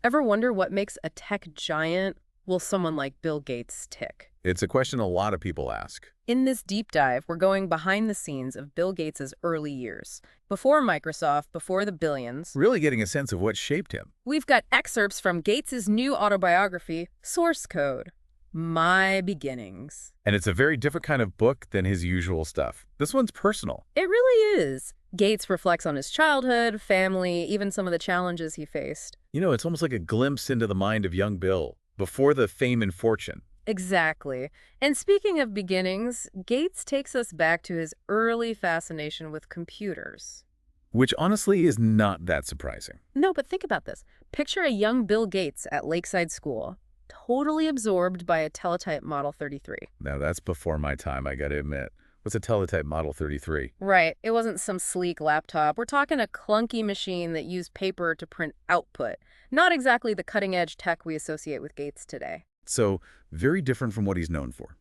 Ever wonder what makes a tech giant, well, someone like Bill Gates, tick? It's a question a lot of people ask. In this deep dive, we're going behind the scenes of Bill Gates' early years. Before Microsoft, before the billions. Really getting a sense of what shaped him. We've got excerpts from Gates' new autobiography, Source Code, My Beginnings. And it's a very different kind of book than his usual stuff. This one's personal. It really is. Gates reflects on his childhood, family, even some of the challenges he faced. You know, it's almost like a glimpse into the mind of young Bill, before the fame and fortune. Exactly. And speaking of beginnings, Gates takes us back to his early fascination with computers. Which honestly is not that surprising. No, but think about this. Picture a young Bill Gates at Lakeside School, totally absorbed by a teletype Model 33. Now that's before my time, I gotta admit. What's a teletype Model 33? Right. It wasn't some sleek laptop. We're talking a clunky machine that used paper to print output. Not exactly the cutting-edge tech we associate with Gates today. So, very different from what he's known for.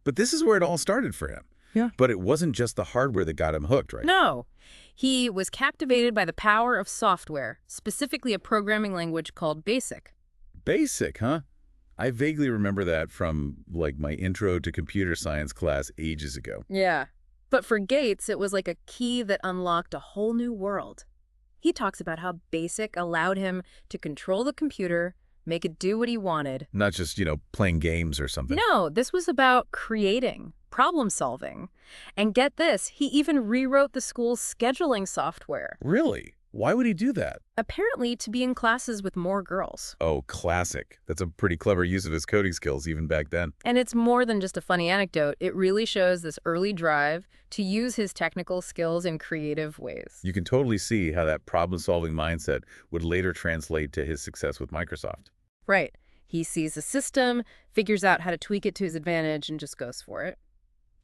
But this is where it all started for him. Yeah. But it wasn't just the hardware that got him hooked, right? No. He was captivated by the power of software, specifically a programming language called BASIC. Basic, huh? I vaguely remember that from, like, my intro to computer science class ages ago. Yeah. But for Gates, it was like a key that unlocked a whole new world. He talks about how BASIC allowed him to control the computer, make it do what he wanted. Not just, playing games or something. No, this was about creating, problem solving. And get this, he even rewrote the school's scheduling software. Really? Why would he do that? Apparently to be in classes with more girls. Oh, classic. That's a pretty clever use of his coding skills even back then. And it's more than just a funny anecdote. It really shows this early drive to use his technical skills in creative ways. You can totally see how that problem-solving mindset would later translate to his success with Microsoft. Right. He sees a system, figures out how to tweak it to his advantage, and just goes for it.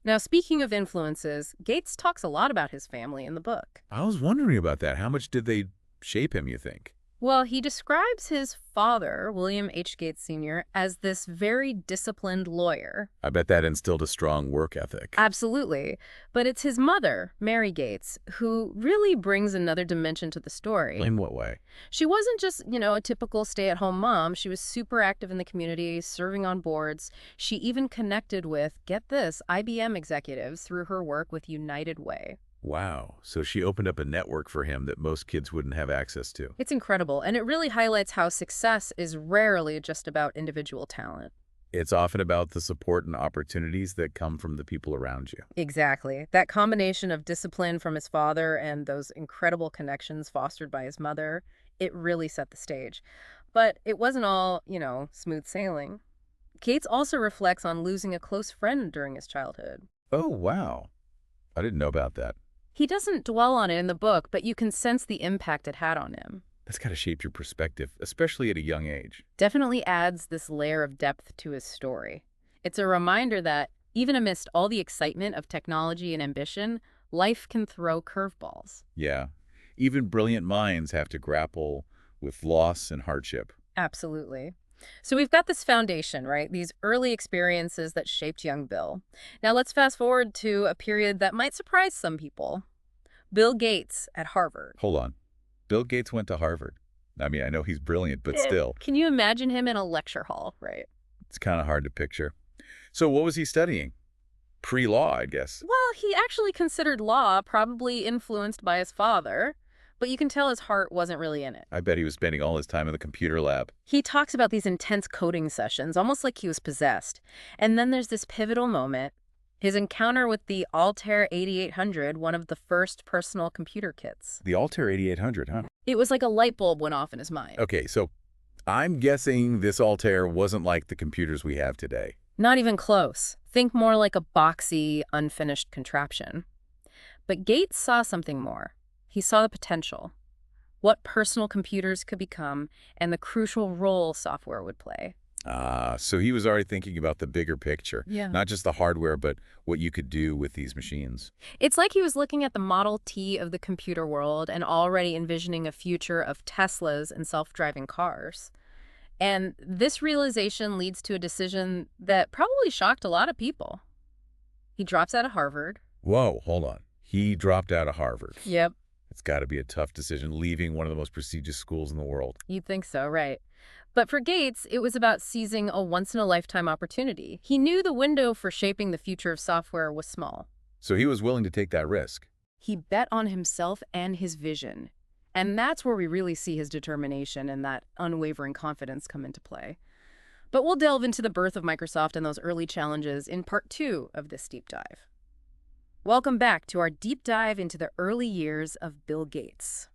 Now, speaking of influences, Gates talks a lot about his family in the book. I was wondering about that. How much did they shape him, you think? Well, he describes his father, William H. Gates Sr., as this very disciplined lawyer. I bet that instilled a strong work ethic. Absolutely. But it's his mother, Mary Gates, who really brings another dimension to the story. In what way? She wasn't just, a typical stay-at-home mom. She was super active in the community, serving on boards. She even connected with, get this, IBM executives through her work with United Way. Wow. So she opened up a network for him that most kids wouldn't have access to. It's incredible, and it really highlights how success is rarely just about individual talent. It's often about the support and opportunities that come from the people around you. Exactly. That combination of discipline from his father and those incredible connections fostered by his mother, it really set the stage. But it wasn't all, smooth sailing. Gates also reflects on losing a close friend during his childhood. Oh, wow. I didn't know about that. He doesn't dwell on it in the book, but you can sense the impact it had on him. That's got to shape your perspective, especially at a young age. Definitely adds this layer of depth to his story. It's a reminder that, even amidst all the excitement of technology and ambition, life can throw curveballs. Yeah. Even brilliant minds have to grapple with loss and hardship. Absolutely. So we've got this foundation, right? These early experiences that shaped young Bill. Now let's fast forward to a period that might surprise some people. Bill Gates at Harvard. Hold on. Bill Gates went to Harvard. I mean, I know he's brilliant, but still. Can you imagine him in a lecture hall, right? It's kind of hard to picture. So what was he studying? Pre-law, I guess. Well, he actually considered law, probably influenced by his father. But you can tell his heart wasn't really in it. I bet he was spending all his time in the computer lab. He talks about these intense coding sessions, almost like he was possessed. And then there's this pivotal moment, his encounter with the Altair 8800, one of the first personal computer kits. The Altair 8800, huh? It was like a light bulb went off in his mind. Okay, so I'm guessing this Altair wasn't like the computers we have today. Not even close. Think more like a boxy, unfinished contraption. But Gates saw something more. He saw the potential, what personal computers could become, and the crucial role software would play. So he was already thinking about the bigger picture. Yeah. Not just the hardware, but what you could do with these machines. It's like he was looking at the Model T of the computer world and already envisioning a future of Teslas and self-driving cars. And this realization leads to a decision that probably shocked a lot of people. He drops out of Harvard. Whoa, hold on. He dropped out of Harvard. Yep. It's got to be a tough decision, leaving one of the most prestigious schools in the world. You'd think so, right? But for Gates, it was about seizing a once-in-a-lifetime opportunity. He knew the window for shaping the future of software was small. So he was willing to take that risk. He bet on himself and his vision. And that's where we really see his determination and that unwavering confidence come into play. But we'll delve into the birth of Microsoft and those early challenges in part 2 of this deep dive. Welcome back to our deep dive into the early years of Bill Gates.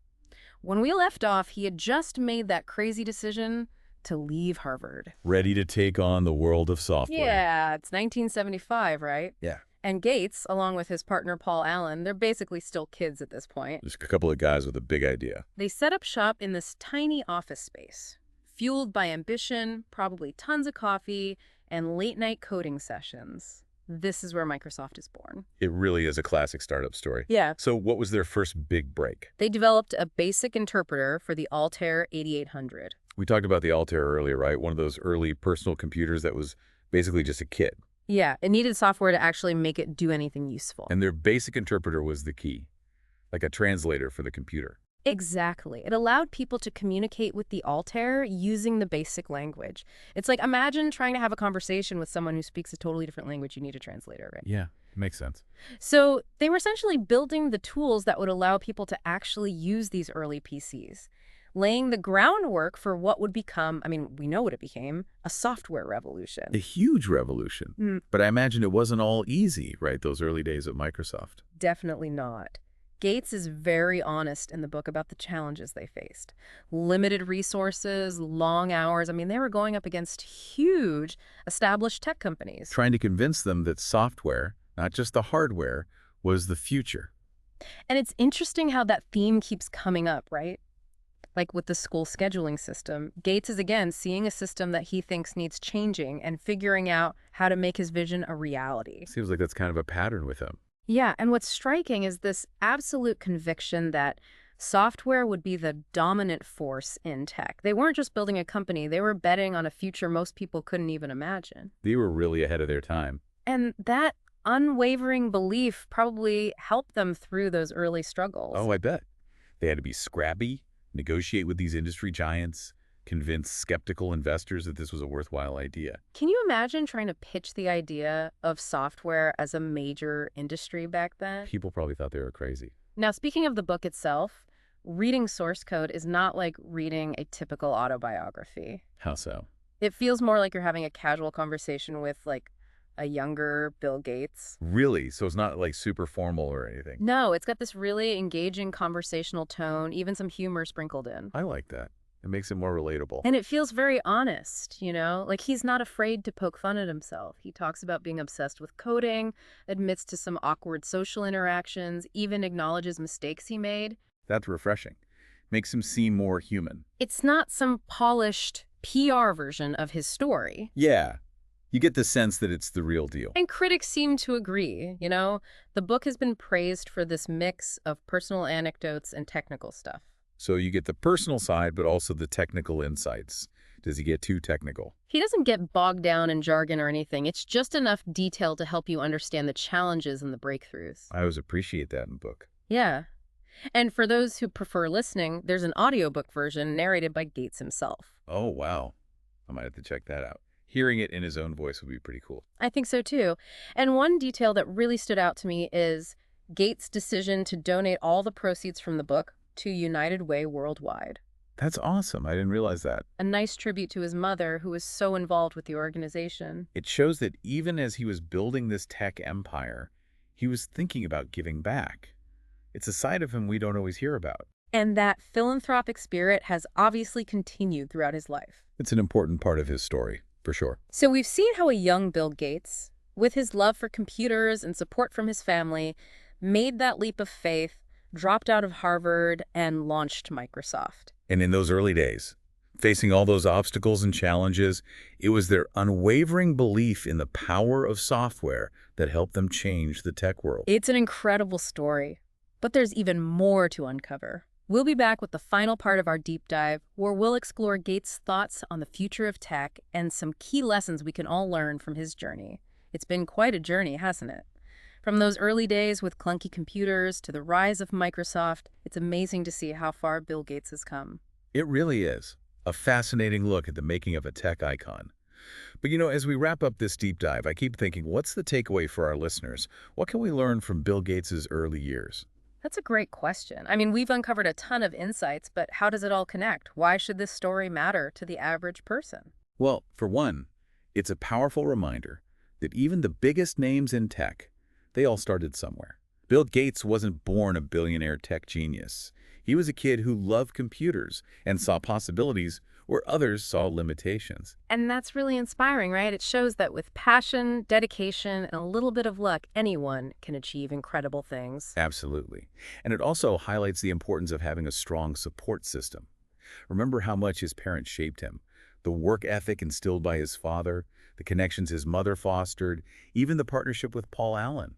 When we left off, he had just made that crazy decision to leave Harvard. Ready to take on the world of software. Yeah, it's 1975, right? Yeah. And Gates, along with his partner Paul Allen, they're basically still kids at this point. Just a couple of guys with a big idea. They set up shop in this tiny office space, fueled by ambition, probably tons of coffee, and late-night coding sessions. This is where Microsoft is born. It really is a classic startup story. Yeah. So what was their first big break? They developed a basic interpreter for the Altair 8800. We talked about the Altair earlier, right? One of those early personal computers that was basically just a kit. Yeah, it needed software to actually make it do anything useful. And their basic interpreter was the key, like a translator for the computer. Exactly. It allowed people to communicate with the Altair using the basic language. It's like, imagine trying to have a conversation with someone who speaks a totally different language. You need a translator, right? Yeah, makes sense. So they were essentially building the tools that would allow people to actually use these early PCs, laying the groundwork for what would become, I mean, we know what it became, a software revolution. A huge revolution. But I imagine it wasn't all easy, right, those early days at Microsoft. Definitely not. Gates is very honest in the book about the challenges they faced. Limited resources, long hours. I mean, they were going up against huge established tech companies. Trying to convince them that software, not just the hardware, was the future. And it's interesting how that theme keeps coming up, right? Like with the school scheduling system, Gates is again seeing a system that he thinks needs changing and figuring out how to make his vision a reality. Seems like that's kind of a pattern with him. Yeah, and what's striking is this absolute conviction that software would be the dominant force in tech. They weren't just building a company, they were betting on a future most people couldn't even imagine. They were really ahead of their time. And that unwavering belief probably helped them through those early struggles. Oh, I bet. They had to be scrappy, negotiate with these industry giants, convince skeptical investors that this was a worthwhile idea. Can you imagine trying to pitch the idea of software as a major industry back then? People probably thought they were crazy. Now, speaking of the book itself, reading source code is not like reading a typical autobiography. How so? It feels more like you're having a casual conversation with, like, a younger Bill Gates. Really? So it's not like super formal or anything? No, it's got this really engaging conversational tone, even some humor sprinkled in. I like that. It makes it more relatable. And it feels very honest, you know? Like he's not afraid to poke fun at himself. He talks about being obsessed with coding, admits to some awkward social interactions, even acknowledges mistakes he made. That's refreshing. Makes him seem more human. It's not some polished PR version of his story. Yeah. You get the sense that it's the real deal. And critics seem to agree, you know? The book has been praised for this mix of personal anecdotes and technical stuff. So you get the personal side, but also the technical insights. Does he get too technical? He doesn't get bogged down in jargon or anything. It's just enough detail to help you understand the challenges and the breakthroughs. I always appreciate that in a book. Yeah. And for those who prefer listening, there's an audiobook version narrated by Gates himself. Oh, wow. I might have to check that out. Hearing it in his own voice would be pretty cool. I think so too. And one detail that really stood out to me is Gates' decision to donate all the proceeds from the book to United Way Worldwide. That's awesome. I didn't realize that. A nice tribute to his mother, who was so involved with the organization. It shows that even as he was building this tech empire, he was thinking about giving back. It's a side of him we don't always hear about. And that philanthropic spirit has obviously continued throughout his life. It's an important part of his story, for sure. So we've seen how a young Bill Gates, with his love for computers and support from his family, made that leap of faith, dropped out of Harvard, and launched Microsoft. And in those early days, facing all those obstacles and challenges, it was their unwavering belief in the power of software that helped them change the tech world. It's an incredible story, but there's even more to uncover. We'll be back with the final part of our deep dive, where we'll explore Gates' thoughts on the future of tech and some key lessons we can all learn from his journey. It's been quite a journey, hasn't it? From those early days with clunky computers to the rise of Microsoft, it's amazing to see how far Bill Gates has come. It really is. A fascinating look at the making of a tech icon. But as we wrap up this deep dive, I keep thinking, what's the takeaway for our listeners? What can we learn from Bill Gates' early years? That's a great question. I mean, we've uncovered a ton of insights, but how does it all connect? Why should this story matter to the average person? Well, for one, it's a powerful reminder that even the biggest names in tech, they all started somewhere. Bill Gates wasn't born a billionaire tech genius. He was a kid who loved computers and saw possibilities where others saw limitations. And that's really inspiring, right? It shows that with passion, dedication, and a little bit of luck, anyone can achieve incredible things. Absolutely. And it also highlights the importance of having a strong support system. Remember how much his parents shaped him, the work ethic instilled by his father, the connections his mother fostered, even the partnership with Paul Allen.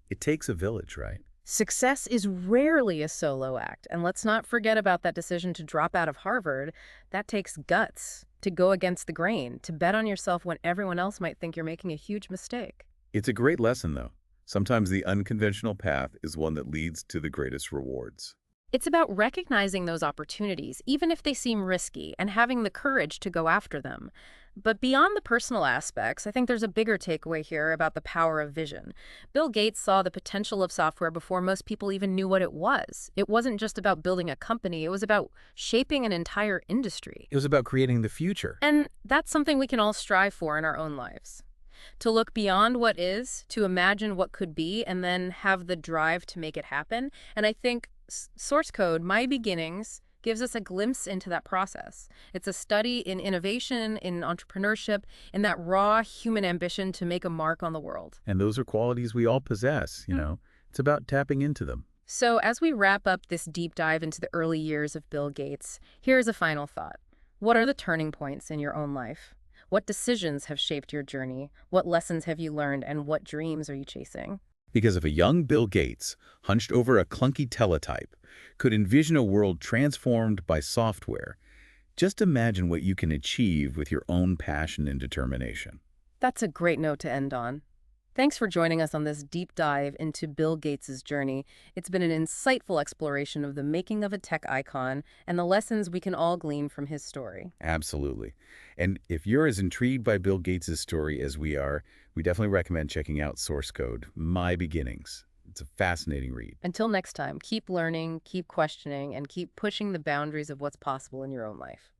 It takes a village, right? Success is rarely a solo act, and let's not forget about that decision to drop out of Harvard. That takes guts, to go against the grain, to bet on yourself when everyone else might think you're making a huge mistake. It's a great lesson, though. Sometimes the unconventional path is one that leads to the greatest rewards. It's about recognizing those opportunities, even if they seem risky, and having the courage to go after them. But beyond the personal aspects, I think there's a bigger takeaway here about the power of vision. Bill Gates saw the potential of software before most people even knew what it was. It wasn't just about building a company, it was about shaping an entire industry. It was about creating the future. And that's something we can all strive for in our own lives. To look beyond what is, to imagine what could be, and then have the drive to make it happen. And I think Source Code, My Beginnings, gives us a glimpse into that process. It's a study in innovation, in entrepreneurship, in that raw human ambition to make a mark on the world. And those are qualities we all possess. It's about tapping into them. So as we wrap up this deep dive into the early years of Bill Gates, here's a final thought. What are the turning points in your own life? What decisions have shaped your journey? What lessons have you learned, and what dreams are you chasing? Because if a young Bill Gates, hunched over a clunky teletype, could envision a world transformed by software, just imagine what you can achieve with your own passion and determination. That's a great note to end on. Thanks for joining us on this deep dive into Bill Gates' journey. It's been an insightful exploration of the making of a tech icon and the lessons we can all glean from his story. Absolutely. And if you're as intrigued by Bill Gates' story as we are, we definitely recommend checking out Source Code, My Beginnings. It's a fascinating read. Until next time, keep learning, keep questioning, and keep pushing the boundaries of what's possible in your own life.